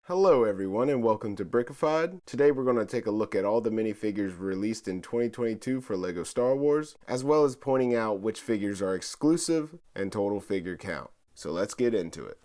Hello everyone and welcome to Brickafide. Today we're going to take a look at all the minifigures released in 2022 for Lego Star Wars, as well as pointing out which figures are exclusive and total figure count. So let's get into it.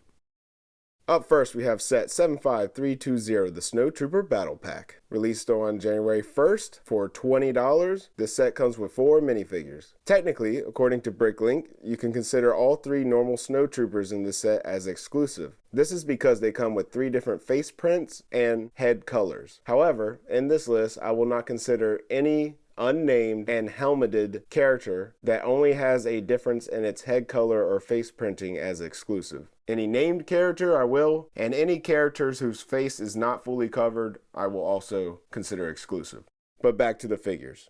Up first we have set 75320, the Snowtrooper Battle Pack. Released on January 1st for $20, this set comes with 4 minifigures. Technically, according to Bricklink, you can consider all 3 normal Snowtroopers in this set as exclusive. This is because they come with 3 different face prints and head colors. However, in this list, I will not consider any unnamed and helmeted character that only has a difference in its head color or face printing as exclusive. Any named character I will, and any characters whose face is not fully covered I will also consider exclusive. But back to the figures.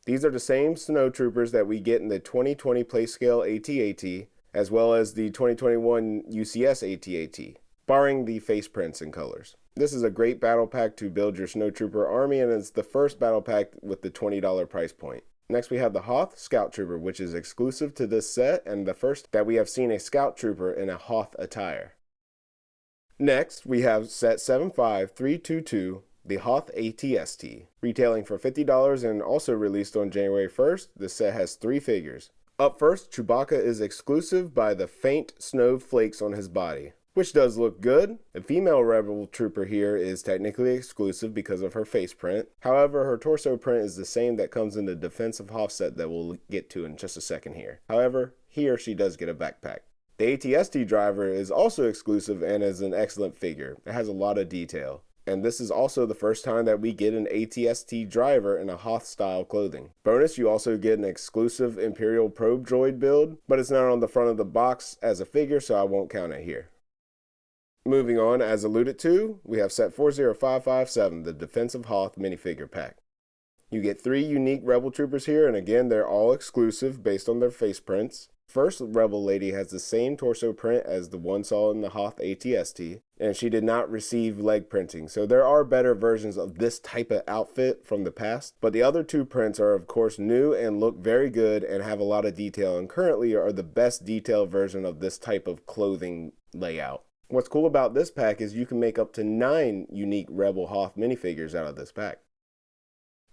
These are the same Snowtroopers that we get in the 2020 Playscale AT-AT, as well as the 2021 UCS AT-AT, barring the face prints and colors. This is a great battle pack to build your Snowtrooper army, and it's the first battle pack with the $20 price point. Next we have the Hoth Scout Trooper, which is exclusive to this set and the first that we have seen a Scout Trooper in a Hoth attire. Next we have set 75322, the Hoth AT-ST, retailing for $50 and also released on January 1st. This set has 3 figures. Up first, Chewbacca is exclusive by the faint snow flakes on his body, which does look good. The female Rebel Trooper here is technically exclusive because of her face print. However, her torso print is the same that comes in the defensive Hoth set that we'll get to in just a second here. However, here she does get a backpack. The AT-ST driver is also exclusive and is an excellent figure. It has a lot of detail. And this is also the first time that we get an AT-ST driver in a Hoth style clothing. Bonus, you also get an exclusive Imperial Probe Droid build, but it's not on the front of the box as a figure, so I won't count it here. Moving on, as alluded to, we have set 40557, the Defensive Hoth minifigure pack. You get 3 unique Rebel Troopers here, and again, they're all exclusive based on their face prints. First Rebel Lady has the same torso print as the one saw in the Hoth AT-ST, and she did not receive leg printing, so there are better versions of this type of outfit from the past, but the other 2 prints are of course new and look very good and have a lot of detail, and currently are the best detailed version of this type of clothing layout. What's cool about this pack is you can make up to 9 unique Rebel Hoth minifigures out of this pack.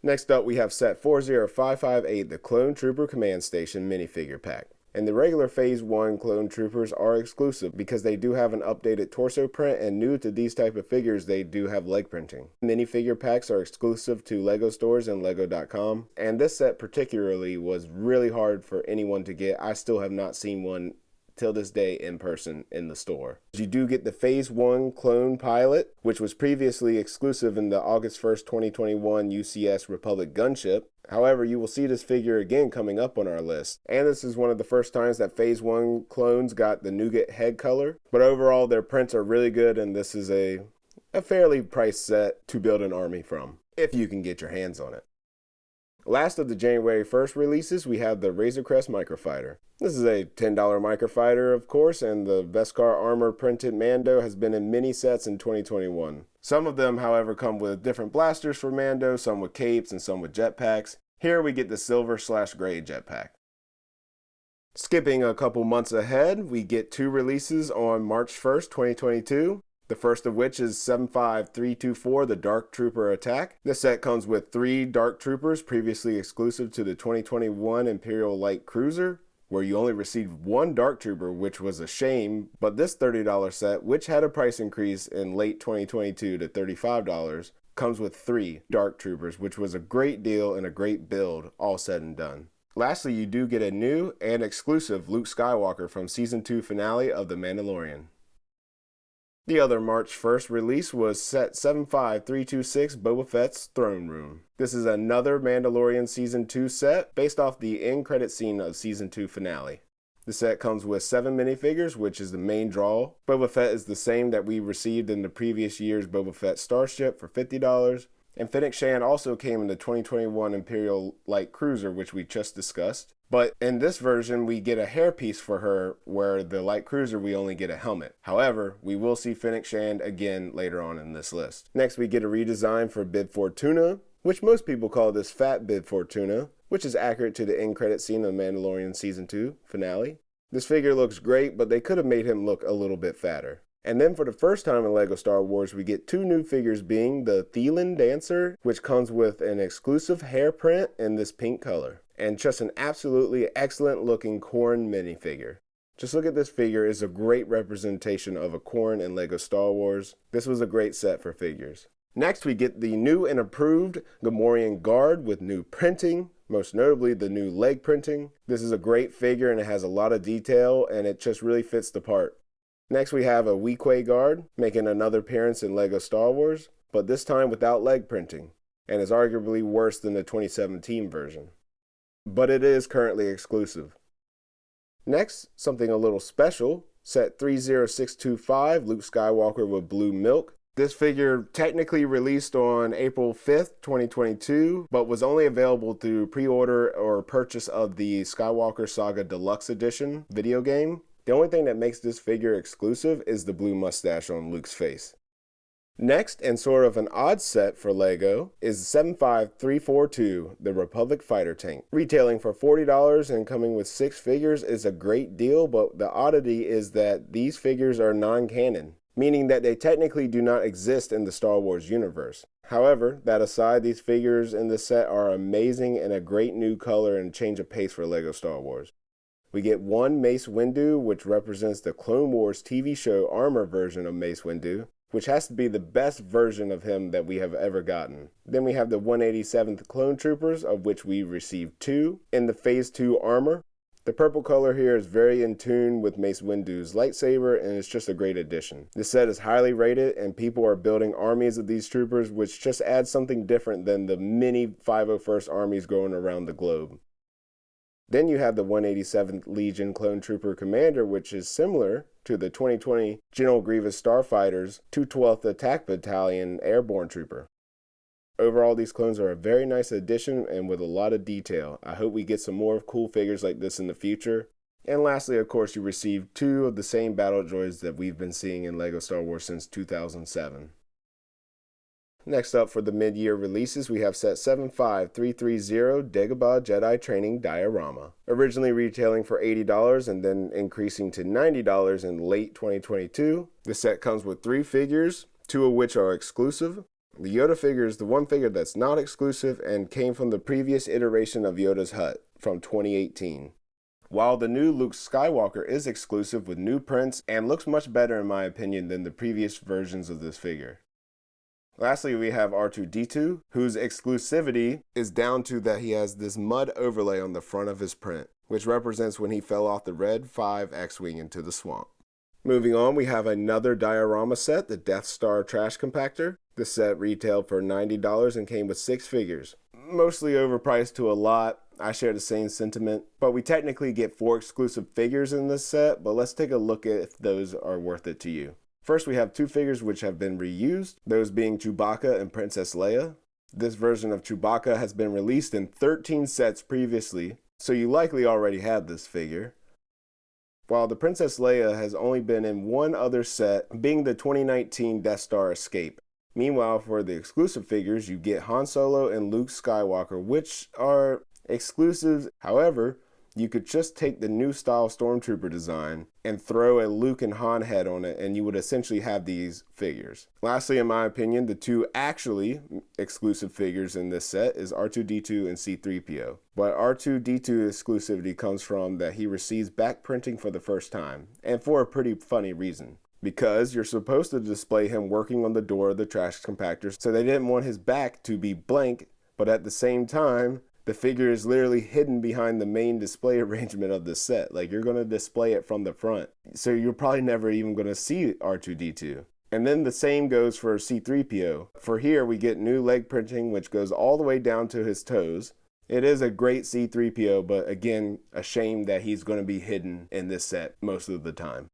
Next up we have set 40558, the Clone Trooper Command Station minifigure pack. And the regular Phase 1 Clone Troopers are exclusive because they do have an updated torso print, and new to these type of figures they do have leg printing. Minifigure packs are exclusive to Lego stores and Lego.com, and this set particularly was really hard for anyone to get. I still have not seen one till this day in person in the store. You do get the Phase 1 Clone Pilot, which was previously exclusive in the August 1st, 2021 UCS Republic Gunship. However, you will see this figure again coming up on our list, and this is one of the first times that Phase 1 clones got the nougat head color, but overall their prints are really good, and this is a fairly priced set to build an army from, if you can get your hands on it. Last of the January 1st releases, we have the Razor Crest Microfighter. This is a $10 Microfighter, of course, and the Beskar armor printed Mando has been in mini sets in 2021. Some of them, however, come with different blasters for Mando, some with capes and some with jetpacks. Here we get the silver/gray jetpack. Skipping a couple months ahead, we get 2 releases on March 1st, 2022. The first of which is 75324, the Dark Trooper Attack. This set comes with 3 Dark Troopers previously exclusive to the 2021 Imperial Light Cruiser, where you only received 1 Dark Trooper, which was a shame, but this $30 set, which had a price increase in late 2022 to $35, comes with 3 Dark Troopers, which was a great deal and a great build, all said and done. Lastly, you do get a new and exclusive Luke Skywalker from Season 2 finale of The Mandalorian. The other March 1st release was set 75326, Boba Fett's Throne Room. This is another Mandalorian Season 2 set based off the end credit scene of Season 2 finale. The set comes with 7 minifigures, which is the main draw. Boba Fett is the same that we received in the previous year's Boba Fett Starship for $50. And Fennec Shand also came in the 2021 Imperial Light Cruiser, which we just discussed. But in this version, we get a hairpiece for her, where the Light Cruiser we only get a helmet. However, we will see Fennec Shand again later on in this list. Next, we get a redesign for Bib Fortuna, which most people call this Fat Bib Fortuna, which is accurate to the end credit scene of Mandalorian Season 2 finale. This figure looks great, but they could have made him look a little bit fatter. And then for the first time in Lego Star Wars, we get two new figures, being the Thelan Dancer, which comes with an exclusive hair print in this pink color, and just an absolutely excellent looking Corrin minifigure. Just look at this figure. It's a great representation of a Corrin in Lego Star Wars. This was a great set for figures. Next, we get the new and improved Gamorrean Guard with new printing, most notably the new leg printing. This is a great figure and it has a lot of detail and it just really fits the part. Next, we have a Weequay Guard making another appearance in Lego Star Wars, but this time without leg printing, and is arguably worse than the 2017 version. But it is currently exclusive. Next, something a little special, set 30625, Luke Skywalker with blue milk. This figure technically released on April 5th, 2022, but was only available through pre-order or purchase of the Skywalker Saga Deluxe Edition video game. The only thing that makes this figure exclusive is the blue mustache on Luke's face. Next, and sort of an odd set for Lego, is 75342, the Republic Fighter Tank. Retailing for $40 and coming with 6 figures is a great deal, but the oddity is that these figures are non-canon, meaning that they technically do not exist in the Star Wars universe. However, that aside, these figures in this set are amazing and a great new color and change of pace for Lego Star Wars. We get one Mace Windu, which represents the Clone Wars TV show armor version of Mace Windu, which has to be the best version of him that we have ever gotten. Then we have the 187th Clone Troopers, of which we received 2 in the Phase 2 armor. The purple color here is very in tune with Mace Windu's lightsaber, and it's just a great addition. This set is highly rated, and people are building armies of these troopers, which just adds something different than the many 501st armies going around the globe. Then you have the 187th Legion Clone Trooper Commander, which is similar to the 2020 General Grievous Starfighter's 212th Attack Battalion Airborne Trooper. Overall, these clones are a very nice addition and with a lot of detail. I hope we get some more cool figures like this in the future. And lastly, of course, you receive 2 of the same battle droids that we've been seeing in Lego Star Wars since 2007. Next up for the mid-year releases, we have set 75330 Dagobah Jedi Training Diorama. Originally retailing for $80 and then increasing to $90 in late 2022. The set comes with 3 figures, 2 of which are exclusive. The Yoda figure is the one figure that's not exclusive and came from the previous iteration of Yoda's hut from 2018. While the new Luke Skywalker is exclusive with new prints and looks much better in my opinion than the previous versions of this figure. Lastly, we have R2-D2, whose exclusivity is down to that he has this mud overlay on the front of his print, which represents when he fell off the Red 5 X-Wing into the swamp. Moving on, we have another diorama set, the Death Star Trash Compactor. This set retailed for $90 and came with 6 figures. Mostly overpriced to a lot. I share the same sentiment, but we technically get 4 exclusive figures in this set, but let's take a look at if those are worth it to you. First, we have 2 figures which have been reused, those being Chewbacca and Princess Leia. This version of Chewbacca has been released in 13 sets previously, so you likely already have this figure. While the Princess Leia has only been in one other set, being the 2019 Death Star Escape. Meanwhile, for the exclusive figures, you get Han Solo and Luke Skywalker, which are exclusives. However, you could just take the new style Stormtrooper design and throw a Luke and Han head on it, and you would essentially have these figures. Lastly, in my opinion, the 2 actually exclusive figures in this set is R2-D2 and C-3PO. But R2-D2 exclusivity comes from that he receives back printing for the first time, and for a pretty funny reason. Because you're supposed to display him working on the door of the trash compactor, so they didn't want his back to be blank, but at the same time, the figure is literally hidden behind the main display arrangement of the set. Like, you're going to display it from the front. So you're probably never even going to see R2-D2. And then the same goes for C-3PO. For here, we get new leg printing, which goes all the way down to his toes. It is a great C-3PO, but again, a shame that he's going to be hidden in this set most of the time.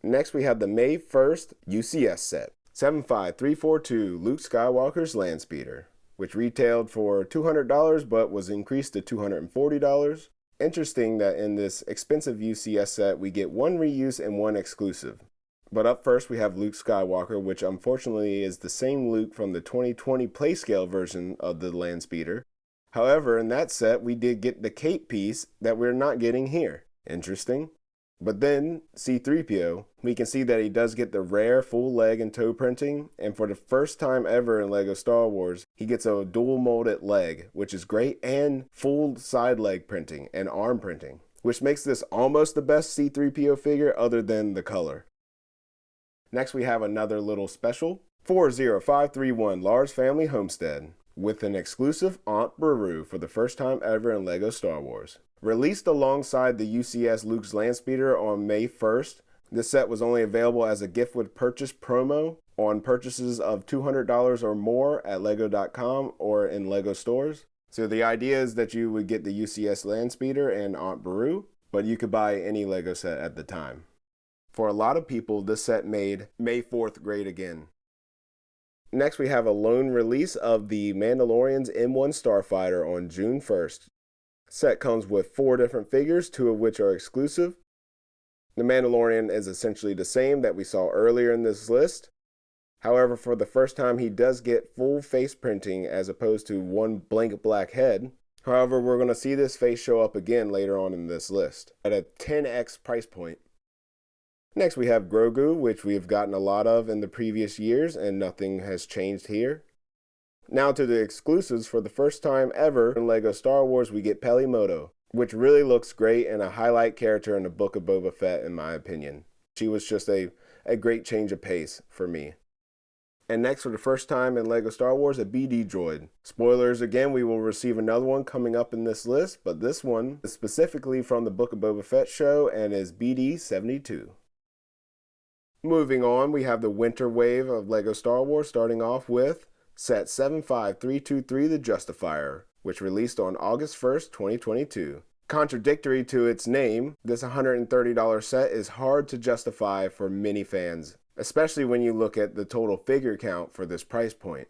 Next, we have the May 1st UCS set. 75342 Luke Skywalker's Landspeeder, which retailed for $200 but was increased to $240. Interesting that in this expensive UCS set, we get 1 reuse and 1 exclusive. But up first, we have Luke Skywalker, which unfortunately is the same Luke from the 2020 Playscale version of the Landspeeder. However, in that set, we did get the cape piece that we're not getting here. Interesting. But then, C-3PO, we can see that he does get the rare full leg and toe printing, and for the first time ever in LEGO Star Wars, he gets a dual molded leg, which is great, and full side leg printing and arm printing, which makes this almost the best C-3PO figure other than the color. Next we have another little special, 40531 Lars Family Homestead, with an exclusive Aunt Beru for the first time ever in LEGO Star Wars. Released alongside the UCS Luke's Landspeeder on May 1st, this set was only available as a gift with purchase promo on purchases of $200 or more at lego.com or in LEGO stores. So the idea is that you would get the UCS Landspeeder and Aunt Beru, but you could buy any LEGO set at the time. For a lot of people, this set made May 4th great again. Next we have a lone release of the Mandalorian's M1 Starfighter on June 1st. Set comes with 4 different figures, 2 of which are exclusive. The Mandalorian is essentially the same that we saw earlier in this list. However, for the first time he does get full face printing as opposed to one blank black head. However, we're going to see this face show up again later on in this list at a 10x price point. Next we have Grogu, which we have gotten a lot of in the previous years and nothing has changed here. Now to the exclusives. For the first time ever in LEGO Star Wars, we get Peli Motto, which really looks great and a highlight character in the Book of Boba Fett in my opinion. She was just a great change of pace for me. And next, for the first time in LEGO Star Wars, a BD droid. Spoilers again, we will receive another one coming up in this list, but this one is specifically from the Book of Boba Fett show and is BD 72. Moving on, we have the winter wave of LEGO Star Wars, starting off with Set 75323, the Justifier, which released on August 1st, 2022. Contradictory to its name, this $130 set is hard to justify for many fans, especially when you look at the total figure count for this price point.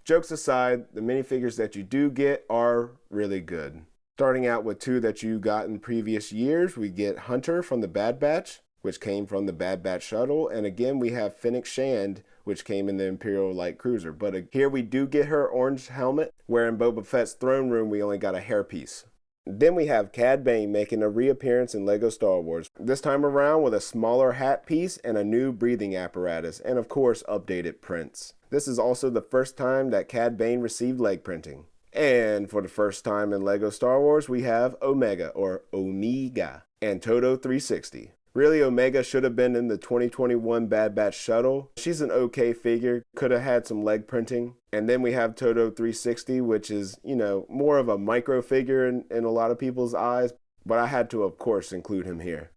Jokes aside, the minifigures that you do get are really good. Starting out with 2 that you got in previous years, we get Hunter from the Bad Batch, which came from the Bad Batch shuttle, and again we have Fennec Shand, which came in the Imperial Light Cruiser. But here we do get her orange helmet, where in Boba Fett's throne room we only got a hairpiece. Then we have Cad Bane making a reappearance in LEGO Star Wars, this time around with a smaller hat piece and a new breathing apparatus, and of course updated prints. This is also the first time that Cad Bane received leg printing. And for the first time in LEGO Star Wars, we have Omega, or Omega, and Todo 360. Really, Omega should have been in the 2021 Bad Batch shuttle. She's an okay figure, could have had some leg printing. And then we have Todo 360, which is, more of a micro figure in a lot of people's eyes, but I had to, of course, include him here.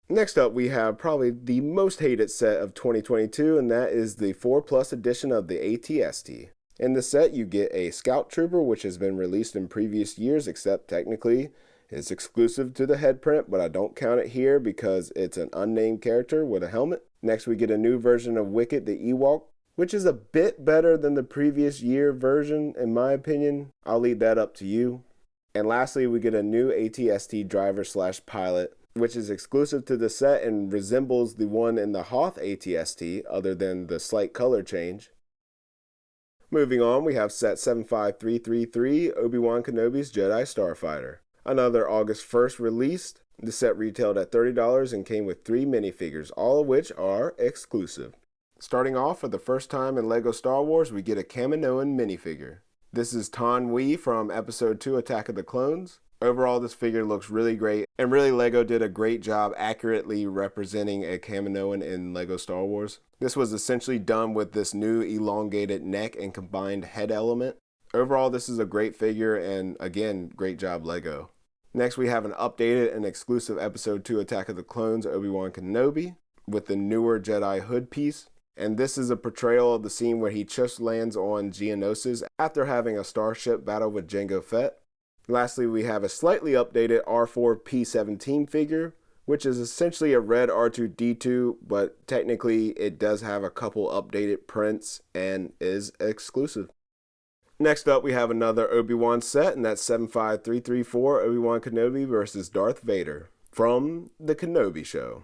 Next up, we have probably the most hated set of 2022, and that is the 4+ edition of the AT-ST. In the set, you get a Scout Trooper, which has been released in previous years, except technically it's exclusive to the head print, but I don't count it here because it's an unnamed character with a helmet. Next, we get a new version of Wicket the Ewok, which is a bit better than the previous year version, in my opinion. I'll leave that up to you. And lastly, we get a new AT-ST driver/pilot, which is exclusive to the set and resembles the one in the Hoth AT-ST, other than the slight color change. Moving on, we have set 75333, Obi-Wan Kenobi's Jedi Starfighter. Another August 1st release. The set retailed at $30 and came with 3 minifigures, all of which are exclusive. Starting off, for the first time in LEGO Star Wars, we get a Kaminoan minifigure. This is Tan Wee from Episode 2 Attack of the Clones. Overall, this figure looks really great, and really LEGO did a great job accurately representing a Kaminoan in LEGO Star Wars. This was essentially done with this new elongated neck and combined head element. Overall, this is a great figure, and again, great job LEGO. Next, we have an updated and exclusive Episode 2 Attack of the Clones Obi-Wan Kenobi with the newer Jedi hood piece. And this is a portrayal of the scene where he just lands on Geonosis after having a starship battle with Jango Fett. Lastly, we have a slightly updated R4P17 figure, which is essentially a red R2-D2, but technically it does have a couple updated prints and is exclusive. Next up, we have another Obi-Wan set, and that's 75334 Obi-Wan Kenobi versus Darth Vader from the Kenobi Show.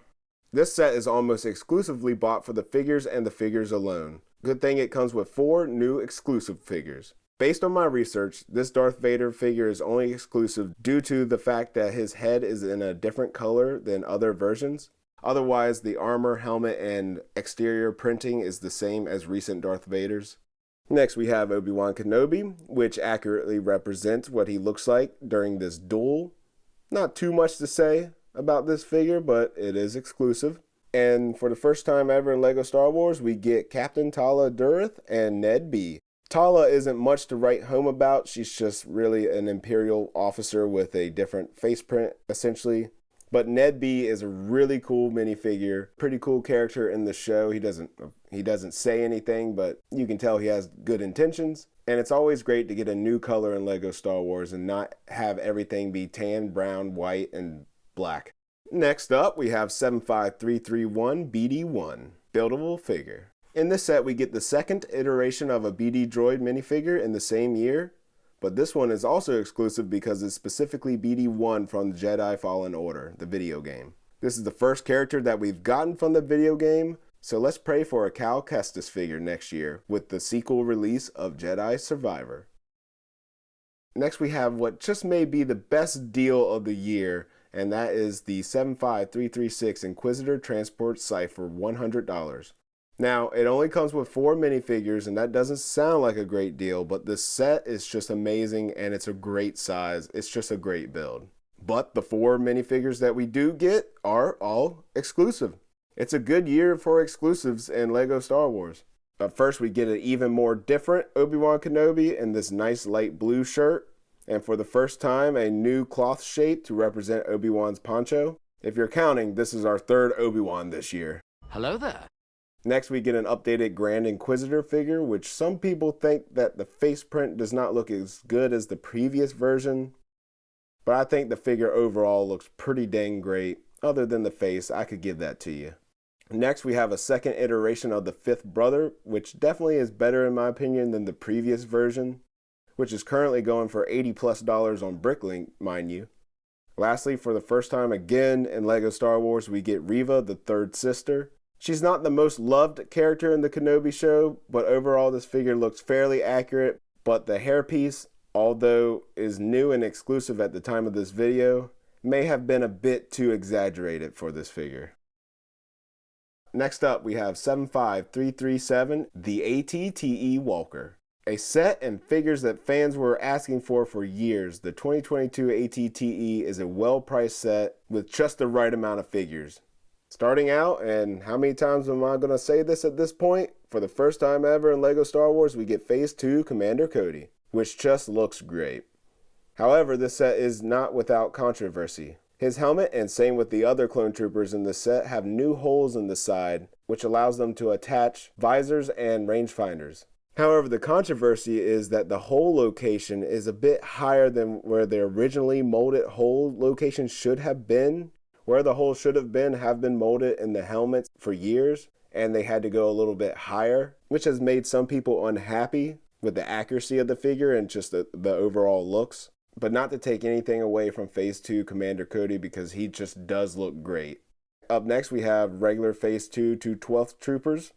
This set is almost exclusively bought for the figures and the figures alone. Good thing it comes with 4 new exclusive figures. Based on my research, this Darth Vader figure is only exclusive due to the fact that his head is in a different color than other versions. Otherwise, the armor, helmet, and exterior printing is the same as recent Darth Vaders. Next, we have Obi-Wan Kenobi, which accurately represents what he looks like during this duel. Not too much to say about this figure, but it is exclusive. And for the first time ever in Lego Star Wars, we get Captain Tala Durth and Ned B. Tala isn't much to write home about. She's just really an Imperial officer with a different face print, essentially. But Ned B is a really cool minifigure, pretty cool character in the show. He doesn't say anything, but you can tell he has good intentions. And it's always great to get a new color in Lego Star Wars and not have everything be tan, brown, white, and black. Next up, we have 75331 BD1, buildable figure. In this set, we get the second iteration of a BD droid minifigure in the same year. But this one is also exclusive because it's specifically BD1 from the Jedi Fallen Order, the video game. This is the first character that we've gotten from the video game, so let's pray for a Cal Kestis figure next year with the sequel release of Jedi Survivor. Next we have what just may be the best deal of the year, and that is the 75336 Inquisitor Transport Scythe for $100. Now, it only comes with 4 minifigures, and that doesn't sound like a great deal, but this set is just amazing, and it's a great size. It's just a great build. But the 4 minifigures that we do get are all exclusive. It's a good year for exclusives in Lego Star Wars. But first, we get an even more different Obi-Wan Kenobi in this nice light blue shirt, and for the first time, a new cloth shape to represent Obi-Wan's poncho. If you're counting, this is our 3rd Obi-Wan this year. Hello there. Next, we get an updated Grand Inquisitor figure, which some people think that the face print does not look as good as the previous version. But I think the figure overall looks pretty dang great. Other than the face, I could give that to you. Next, we have a second iteration of the 5th brother, which definitely is better in my opinion than the previous version, which is currently going for $80+ on Bricklink, mind you. Lastly, for the first time again in Lego Star Wars, we get Reva, the 3rd sister. She's not the most loved character in the Kenobi show, but overall this figure looks fairly accurate, but the hairpiece, although is new and exclusive at the time of this video, may have been a bit too exaggerated for this figure. Next up, we have 75337, the ATTE Walker. A set and figures that fans were asking for years. The 2022 ATTE is a well-priced set with just the right amount of figures. Starting out, and how many times am I going to say this at this point? For the first time ever in Lego Star Wars, we get Phase 2 Commander Cody, which just looks great. However, this set is not without controversy. His helmet, and same with the other clone troopers in this set, have new holes in the side, which allows them to attach visors and rangefinders. However, the controversy is that the hole location is a bit higher than where the originally molded hole location should have been. Where the holes should have been molded in the helmets for years, and they had to go a little bit higher, which has made some people unhappy with the accuracy of the figure and just the overall looks. But not to take anything away from Phase 2 Commander Cody, because he just does look great. Up next, we have regular Phase 2 212th Troopers,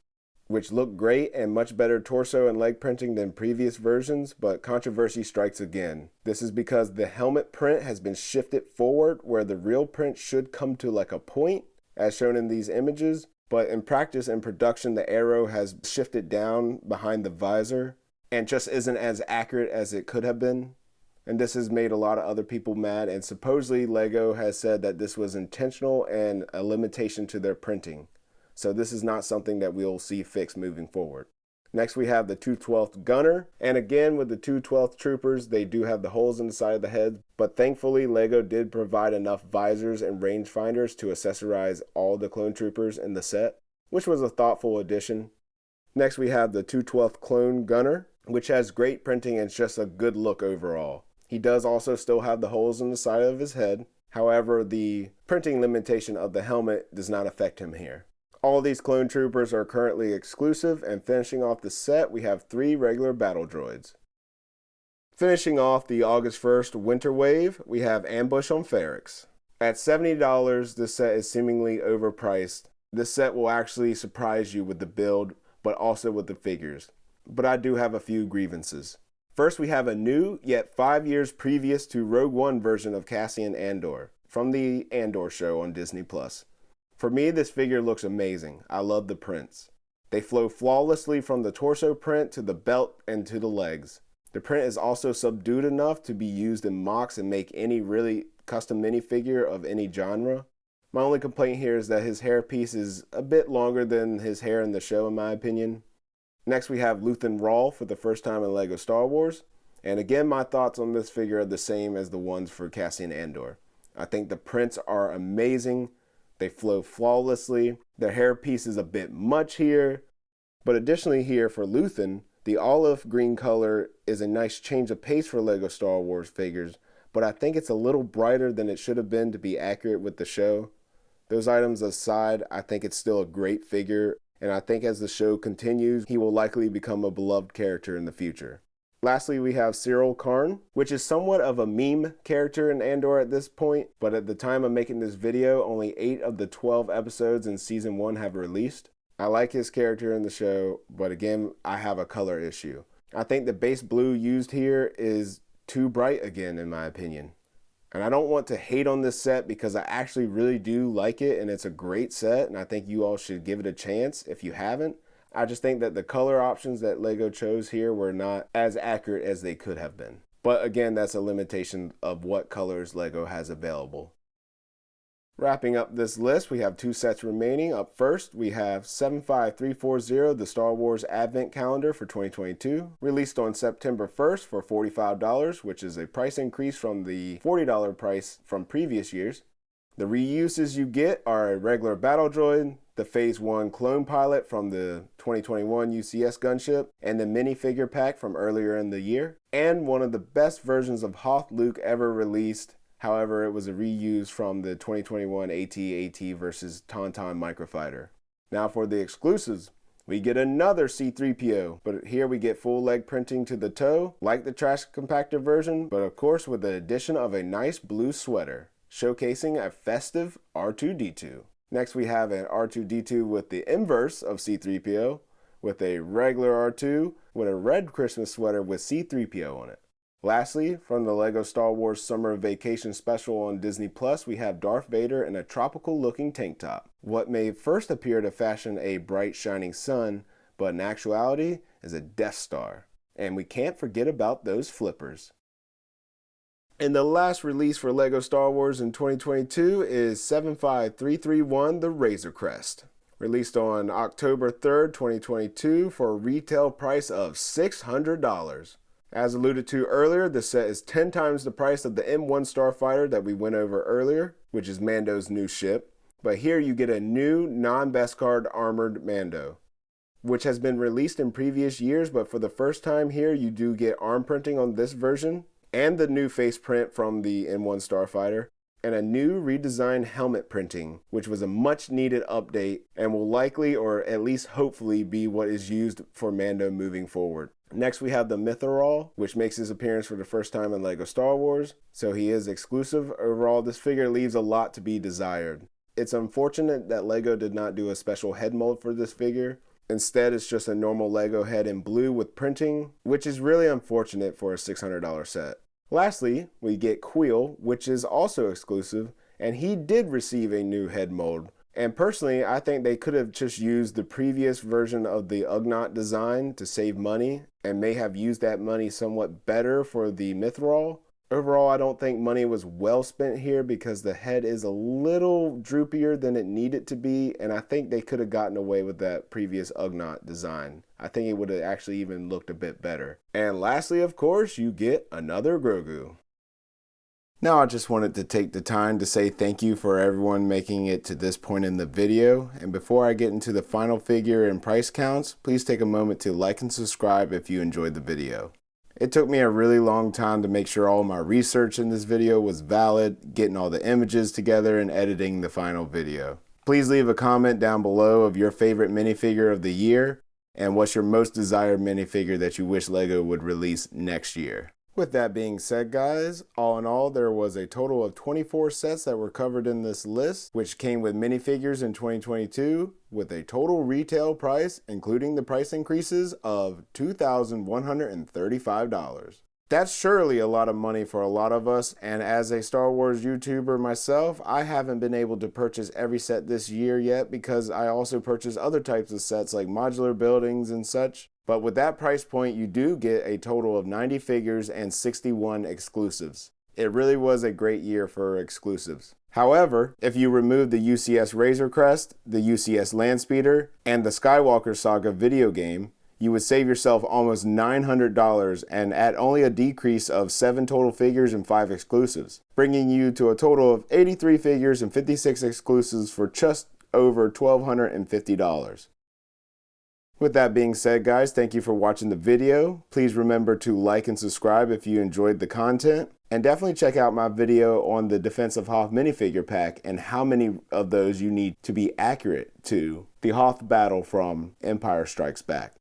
which look great and much better torso and leg printing than previous versions, but controversy strikes again. This is because the helmet print has been shifted forward where the real print should come to like a point, as shown in these images, but in practice and production the arrow has shifted down behind the visor and just isn't as accurate as it could have been. And this has made a lot of other people mad, and supposedly Lego has said that this was intentional and a limitation to their printing. So this is not something that we'll see fixed moving forward. Next we have the 212th Gunner, and again with the 212th Troopers, they do have the holes in the side of the head, but thankfully Lego did provide enough visors and rangefinders to accessorize all the clone troopers in the set, which was a thoughtful addition. Next we have the 212th Clone Gunner, which has great printing and it's just a good look overall. He does also still have the holes in the side of his head, however the printing limitation of the helmet does not affect him here. All these clone troopers are currently exclusive, and finishing off the set, we have 3 regular battle droids. Finishing off the August 1st Winter Wave, we have Ambush on Ferrix. At $70, this set is seemingly overpriced. This set will actually surprise you with the build, but also with the figures. But I do have a few grievances. First, we have a new, yet 5 years previous to Rogue One version of Cassian Andor from the Andor show on Disney+. For me, this figure looks amazing. I love the prints. They flow flawlessly from the torso print to the belt and to the legs. The print is also subdued enough to be used in mocks and make any really custom minifigure of any genre. My only complaint here is that his hairpiece is a bit longer than his hair in the show, in my opinion. Next, we have Luthen Rawl for the first time in Lego Star Wars. And again, my thoughts on this figure are the same as the ones for Cassian Andor. I think the prints are amazing. They flow flawlessly. The hairpiece is a bit much here. But additionally here for Luthen, the olive green color is a nice change of pace for Lego Star Wars figures, but I think it's a little brighter than it should have been to be accurate with the show. Those items aside, I think it's still a great figure, and I think as the show continues, he will likely become a beloved character in the future. Lastly, we have Cyril Karn, which is somewhat of a meme character in Andor at this point, but at the time of making this video, only 8 of the 12 episodes in Season 1 have released. I like his character in the show, but again, I have a color issue. I think the base blue used here is too bright again, in my opinion. And I don't want to hate on this set because I actually really do like it and it's a great set and I think you all should give it a chance if you haven't. I just think that the color options that Lego chose here were not as accurate as they could have been. But again, that's a limitation of what colors Lego has available. Wrapping up this list, we have 2 sets remaining. Up first, we have 75340, the Star Wars Advent Calendar for 2022, released on September 1st for $45, which is a price increase from the $40 price from previous years. The reuses you get are a regular battle droid, the Phase 1 clone pilot from the 2021 UCS gunship, and the minifigure pack from earlier in the year, and one of the best versions of Hoth Luke ever released. However, it was a reuse from the 2021 AT-AT versus Tauntaun Microfighter. Now for the exclusives, we get another C-3PO, but here we get full leg printing to the toe, like the trash compactor version, but of course with the addition of a nice blue sweater, showcasing a festive R2-D2. Next we have an R2-D2 with the inverse of C-3PO, with a regular R2 with a red Christmas sweater with C-3PO on it. Lastly, from the Lego Star Wars Summer Vacation Special on Disney+, we have Darth Vader in a tropical-looking tank top. What may first appear to fashion a bright, shining sun, but in actuality is a Death Star. And we can't forget about those flippers. And the last release for Lego Star Wars in 2022 is 75331, the Razor Crest. Released on October 3rd, 2022 for a retail price of $600. As alluded to earlier, the set is 10 times the price of the M1 Starfighter that we went over earlier, which is Mando's new ship. But here you get a new non-best card armored Mando, which has been released in previous years, but for the first time here you do get arm printing on this version, and the new face print from the M1 Starfighter, and a new redesigned helmet printing, which was a much needed update and will likely, or at least hopefully, be what is used for Mando moving forward. Next we have the Mythrol, which makes his appearance for the first time in Lego Star Wars, so he is exclusive. Overall, this figure leaves a lot to be desired. It's unfortunate that Lego did not do a special head mold for this figure. Instead, it's just a normal Lego head in blue with printing, which is really unfortunate for a $600 set. Lastly, we get Queel, which is also exclusive, and he did receive a new head mold. And personally, I think they could have just used the previous version of the Ugnaught design to save money and may have used that money somewhat better for the Mythrol. Overall, I don't think money was well spent here because the head is a little droopier than it needed to be, and I think they could have gotten away with that previous Ugnaught design. I think it would have actually even looked a bit better. And lastly, of course, you get another Grogu. Now I just wanted to take the time to say thank you for everyone making it to this point in the video. And before I get into the final figure and price counts, please take a moment to like and subscribe if you enjoyed the video. It took me a really long time to make sure all my research in this video was valid, getting all the images together and editing the final video. Please leave a comment down below of your favorite minifigure of the year and what's your most desired minifigure that you wish Lego would release next year. With that being said, guys, all in all, there was a total of 24 sets that were covered in this list, which came with minifigures in 2022, with a total retail price, including the price increases, of $2,135. That's surely a lot of money for a lot of us, and as a Star Wars YouTuber myself, I haven't been able to purchase every set this year yet because I also purchase other types of sets like modular buildings and such. But with that price point, you do get a total of 90 figures and 61 exclusives. It really was a great year for exclusives. However, if you remove the UCS Razor Crest, the UCS Landspeeder, and the Skywalker Saga video game, you would save yourself almost $900 and at only a decrease of 7 total figures and 5 exclusives, bringing you to a total of 83 figures and 56 exclusives for just over $1,250. With that being said, guys, thank you for watching the video. Please remember to like and subscribe if you enjoyed the content. And definitely check out my video on the Defense of Hoth minifigure pack and how many of those you need to be accurate to the Hoth battle from Empire Strikes Back.